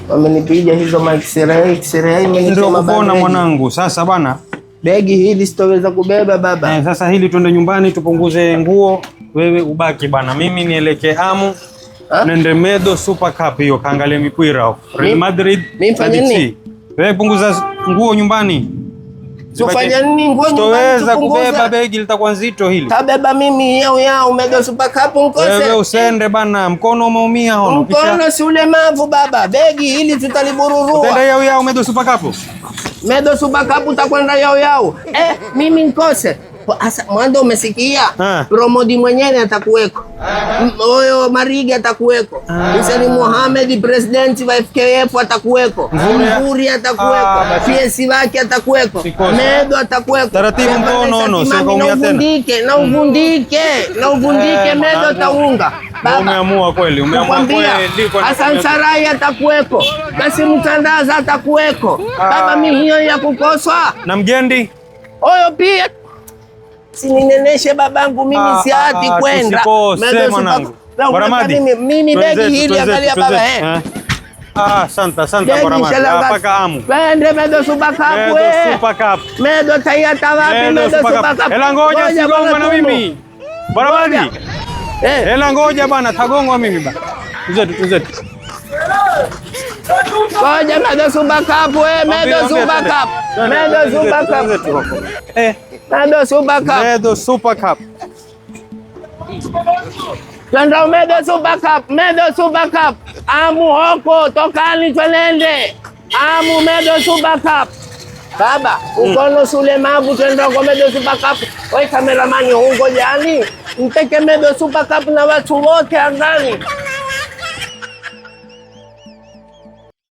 Wamenipiga hizo X-ray ndio kupona mwanangu. Sasa bana, begi hili sitoweza kubeba baba. Sasa hili twende nyumbani tupunguze nguo, wewe ubaki bana, mimi nielekee Amu. Nende Medo Super Cup hiyo kaangalia mipira Real Madrid. Wewe punguza nguo nyumbani. Tufanya nini nguo nyumbani? Sitoweza kubeba, begi litakuwa nzito hili. Tabeba mimi yao Medo Super Cup nkose. Wewe usende bana, mkono umeumia hono. Mkono si ulemavu baba, begi hili tutalibururua. Utenda yao Medo Super Cup. Medo Super Cup utakwenda yao. Mimi nkose. Asa mwando umesikia? Promodi mwenyewe atakuweko. Oyo Mariga atakuweko. Hussein Mohamed president wa FKF atakuweko. Mvuri atakuweko. PS wake atakuweko. Medo atakuweko. Taratibu mkono sio kaumia tena. Na uvundike Medo taunga. Umeamua kweli, Hassan Sarai atakuweko. Kasim Tandaza atakuweko. Baba mimi hiyo ya kukoswa. Na Mgendi? Oyo pia sinineneshe babangu mimi siati kwenda. Mimi begi hili angalia baba Asante Baramati. Paka Amu. Twende Medo Super Cup. Medo tayata wapi Medo Super Cup? Hela ngoja sigongwa na mimi. Baramati. Hela ngoja bana, tagongwa mimi bana. Tuzetu. Ngoja Medo Super Cup Medo Super Cup. Medo Super Cup. Twende Medo Super Cup. Amu hoko tokani twende. Amu Medo Super Cup. Baba, ukono sulemavu twende kwa Medo Super Cup. Wewe kameramani ungo jani. Mpeke Medo Super Cup na watu wote angani.